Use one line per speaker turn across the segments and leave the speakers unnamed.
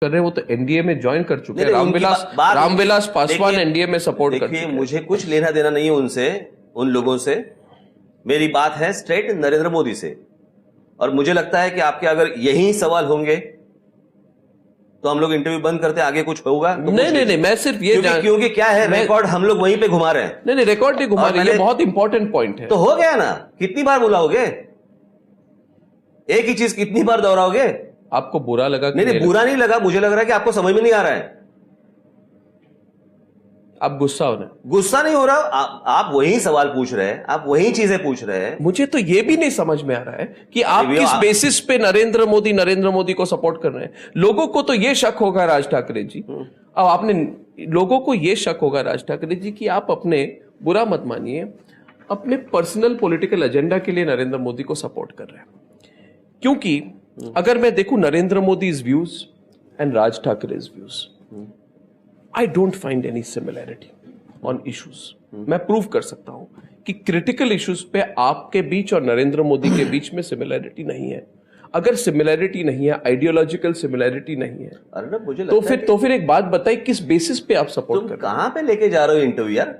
कर रहे हैं वो तो एनडीए में ज्वाइन कर चुके हैं। रामविलास पासवान एनडीए में सपोर्ट कर चुके हैं।
मुझे कुछ लेना देना नहीं है उनसे, उन लोगों से। मेरी बात है स्ट्रेट नरेंद्र मोदी से। और मुझे लगता है कि आपके अगर यही सवाल होंगे तो हम लोग इंटरव्यू बंद करते, आगे कुछ होगा तो
नहीं, मैं सिर्फ ये
क्योंकि क्या है, रिकॉर्ड हम लोग वहीं पे घुमा रहे हैं।
नहीं, रिकॉर्ड नहीं घुमा रहे, ये बहुत इंपॉर्टेंट पॉइंट है।
तो हो गया ना, कितनी बार बुलाओगे, एक ही चीज कितनी बार दोहराओगे?
आपको बुरा लगा?
नहीं, बुरा नहीं लगा, मुझे लग रहा है कि आपको समझ में नहीं आ रहा है।
आप गुस्सा हो रहे हैं?
गुस्सा नहीं हो रहा, आप वही सवाल पूछ रहे हैं, आप वही चीजें पूछ रहे हैं।
मुझे तो ये भी नहीं समझ में आ रहा है कि आप किस बेसिस पे नरेंद्र मोदी को सपोर्ट कर रहे हैं। लोगों को तो ये शक होगा राज ठाकरे जी, अब आपने लोगों को ये शक होगा राज ठाकरे जी कि आप अपने, बुरा मत मानिए, अपने पर्सनल पॉलिटिकल एजेंडा के लिए नरेंद्र मोदी को सपोर्ट कर रहे हैं। क्योंकि अगर मैं देखूं Narendra Modi's views and Raj Thackeray's views, I don't find any similarity on issues. मैं प्रूव कर सकता हूं कि क्रिटिकल इश्यूज पे आपके बीच और नरेंद्र मोदी के बीच में सिमिलैरिटी नहीं है। अगर सिमिलैरिटी नहीं है, आइडियोलॉजिकल सिमिलैरिटी नहीं है,
अरे ना, मुझे
तो फिर एक बात बताइए, किस बेसिस पे आप सपोर्ट कर रहे हैं?
कहां पे लेके जा रहे हो इंटरव्यू यार?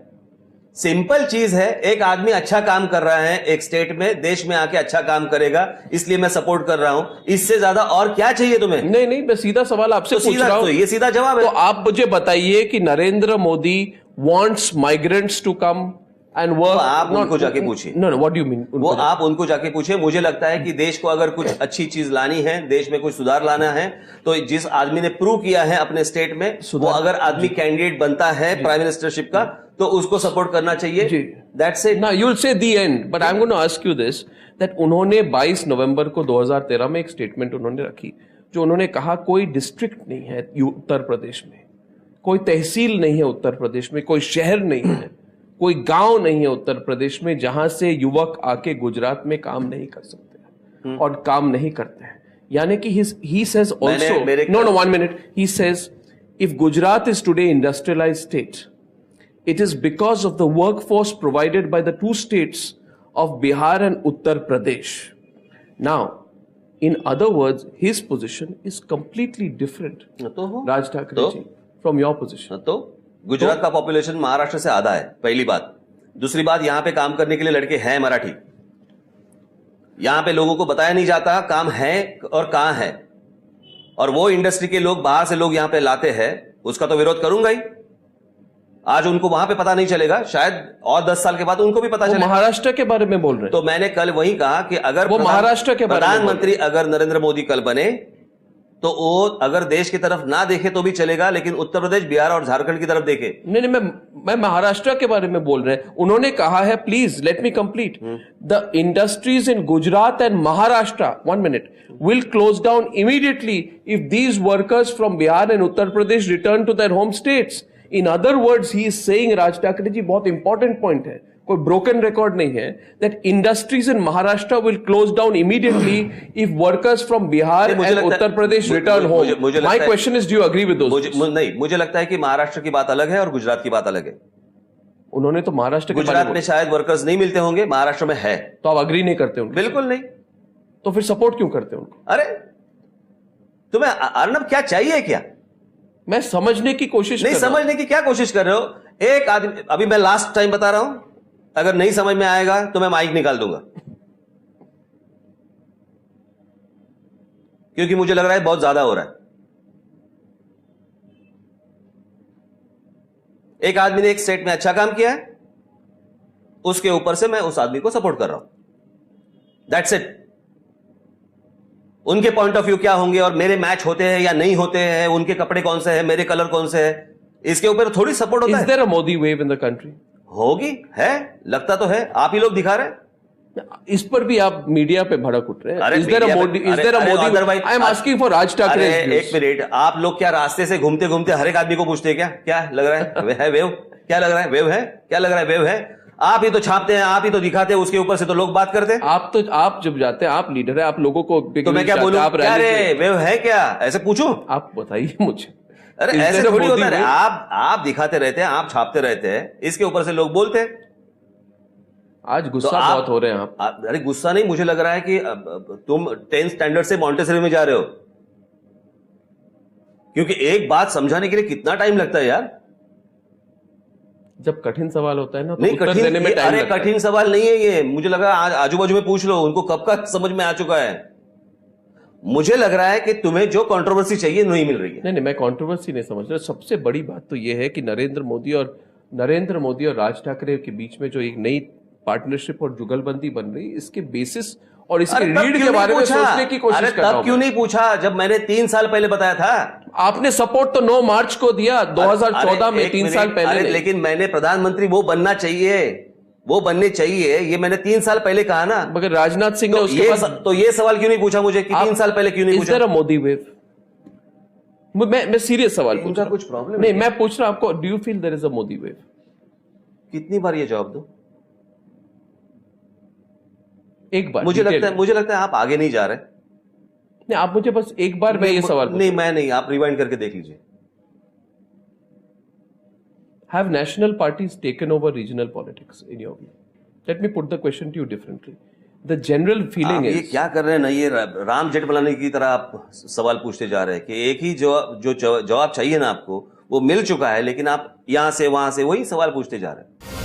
सिंपल चीज है, एक आदमी अच्छा काम कर रहा है एक स्टेट में, देश में आके अच्छा काम करेगा, इसलिए मैं सपोर्ट कर रहा हूं। इससे ज्यादा और क्या चाहिए तुम्हें?
नहीं, मैं सीधा सवाल आपसे पूछ रहा हूं।
तो ये सीधा जवाब है।
तो आप मुझे बताइए कि Narendra Modi wants migrants to come and work.
आप उनको जाके पूछिए।
No, what do you mean?
वो आप उनको जाके पूछिए। मुझे लगता है कि देश को अगर कुछ अच्छी चीज लानी है, देश में कुछ सुधार लाना है, तो जिस आदमी ने प्रूव किया है अपने स्टेट में, वो अगर आदमी कैंडिडेट बनता है प्राइम मिनिस्टरशिप का, तो उसको सपोर्ट करना चाहिए। That's it.
Now you will say the end, but I am going to ask you this, that उन्होंने 22 नवंबर को 2013 में एक स्टेटमेंट उन्होंने रखी, जो उन्होंने कहा कोई डिस्ट्रिक्ट नहीं है उत्तर प्रदेश में, कोई तहसील नहीं है उत्तर प्रदेश में, कोई शहर नहीं है, कोई गांव नहीं है उत्तर प्रदेश में जहां से युवक आके गुजरात में काम नहीं कर सकते और काम नहीं करते हैं। यानी कि he says also, no, 1 minute, he says if Gujarat is today industrialized state, it is because of the workforce provided by the two states of Bihar and Uttar Pradesh. Now, in other words, his position is completely different, Raj Thakre ji, from your position.
तो गुजरात का population Maharashtra से आधा है, पहली बात। दूसरी बात, यहां पे काम करने के लिए लड़के हैं मराठी। यहां पे लोगों को बताया नहीं जाता काम है और कहां है, और वो इंडस्ट्री के लोग, बाहर से लोग यहां पे लाते हैं, उसका तो विरोध करूंगा ही। आज उनको वहां पे पता नहीं चलेगा, शायद और 10 साल के बाद उनको भी पता चलेगा।
महाराष्ट्र के बारे में बोल रहे हैं।
तो मैंने कल वही कहा कि अगर
वो महाराष्ट्र के
प्रधानमंत्री अगर नरेंद्र मोदी कल बने, तो वो अगर देश की तरफ ना देखे तो भी चलेगा, लेकिन उत्तर प्रदेश, बिहार और झारखंड की तरफ देखे।
नहीं, मैं महाराष्ट्र के बारे में बोल रहे हैं। उन्होंने कहा है, please let me complete, the industries in Gujarat and Maharashtra, 1 minute, will close down immediately if these workers from Bihar and Uttar Pradesh return to their home states. In other words, he is saying, Raj Thackeray ji, बहुत important point है, कोई broken record नहीं है, that industries in Maharashtra will close down immediately if workers from Bihar and Uttar Pradesh return home. My question is, do you agree with those?
नहीं, मुझे लगता है कि महाराष्ट्र की बात अलग है और गुजरात की बात अलग है।
उन्होंने तो महाराष्ट्र के
गुजरात में शायद वर्कर्स नहीं मिलते होंगे, महाराष्ट्र में है।
तो आप अग्री नहीं करते उनको?
बिल्कुल नहीं।
तो फिर सपोर्ट क्यों करते हैं उनको?
अरे तुम्हें अर्नब क्या चाहिए? क्या
मैं समझने की कोशिश
नहीं, समझने की क्या कोशिश कर रहे हो? एक आदमी, अभी मैं लास्ट टाइम बता रहा हूं, अगर नहीं समझ में आएगा तो मैं माइक निकाल दूंगा, क्योंकि मुझे लग रहा है बहुत ज्यादा हो रहा है। एक आदमी ने एक स्टेट में अच्छा काम किया है, उसके ऊपर से मैं उस आदमी को सपोर्ट कर रहा हूं। That's it. उनके पॉइंट ऑफ व्यू क्या होंगे और मेरे मैच होते हैं या नहीं होते हैं, उनके कपड़े कौन से हैं, मेरे कलर कौन से हैं, इसके ऊपर थोड़ी सपोर्ट होता है।
Is there a Modi wave in the country?
होगी, है, लगता तो है, आप ही लोग दिखा रहे हैं।
इस पर भी आप मीडिया पे भड़क उठ रहे हैं। Is there a Modi? I am asking for Raj Thakre's views.
एक मिनट, आप लोग क्या रास्ते से घूमते घूमते हर एक आदमी को पूछते हैं क्या लग रहा है वेव? क्या लग रहा है वेव है? क्या लग रहा है वेव है? आप ही तो छापते हैं, आप ही तो दिखाते हैं, उसके ऊपर से तो लोग बात करते हैं।
आप जब जाते हैं, आप लीडर है, आप लोगों को,
तो मैं क्या बोलूं? क्या रे वेव है क्या? ऐसे पूछूं?
आप बताइए मुझे।
अरे ऐसे थोड़ी होता है। आप दिखाते रहते हैं, आप छापते रहते हैं, इसके ऊपर से लोग बोलते हैं।
आज गुस्सा बहुत हो रहे हैं आप।
अरे गुस्सा नहीं, मुझे लग रहा है कि तुम 10th स्टैंडर्ड से मॉन्टेसरी में जा रहे हो। क्योंकि एक बात समझाने के लिए कितना टाइम लगता है यार।
जब कठिन सवाल होता है ना तो
नहीं
उत्तर
कठिन,
देने में टाइम
अरे
लगता है।
कठिन सवाल नहीं है ये, मुझे लगा आजू बाजू में पूछ लो, उनको कब का समझ में आ चुका है। मुझे लग रहा है कि तुम्हें जो कंट्रोवर्सी चाहिए नहीं मिल रही है।
नहीं, मैं कंट्रोवर्सी नहीं समझ रहा। सबसे बड़ी बात तो यह है कि नरेंद्र मोदी और राज ठाकरे के बीच में जो एक नई पार्टनरशिप और जुगलबंदी बन रही, इसके बेसिस और इसके
अरे तब
रीढ़
क्यों
के
नहीं
बारे में
पूछा?
सोचने की कोशिश
अरे
कर रहा
तब
हूं
क्यों
मैं।
नहीं पूछा जब मैंने 3 साल पहले बताया था?
आपने सपोर्ट तो 9 मार्च को दिया 2014 में,
एक
3
मिनट,
साल पहले
अरे
नहीं।
लेकिन मैंने प्रधानमंत्री वो बनना चाहिए, वो बनने चाहिए, ये मैंने 3 साल पहले कहा ना।
मगर राजनाथ सिंह ने उसके बाद
तो ये सवाल क्यों नहीं पूछा मुझे कि 3 साल पहले क्यों नहीं
इज
पूछा?
There a Modi wave? मैं सीरियस सवाल पूछ
इनका
रहा हूं।
कुछ प्रॉब्लम
नहीं,
है?
मैं पूछ रहा हूं आपको, do you feel there is a Modi wave?
कितनी बार ये जवाब दो?
एक बार
मुझे
detail
लगता है आप आगे नहीं जा रहे।
नहीं, आप मुझे बस एक बार मैं ये सवाल
नहीं, मैं नहीं, आप रिवाइंड करके देख लीजिए।
Have national parties taken over regional politics in your view? Let me put the question to you differently. The general feeling
आप ये
is
क्या कर रहे हैं ना, ये राम जेठमलानी की तरह आप सवाल पूछते जा रहे हैं कि एक ही जवाब चाहिए ना आपको, वो मिल चुका है, लेकिन आप यहां से वहां से वही सवाल पूछते जा रहे हैं।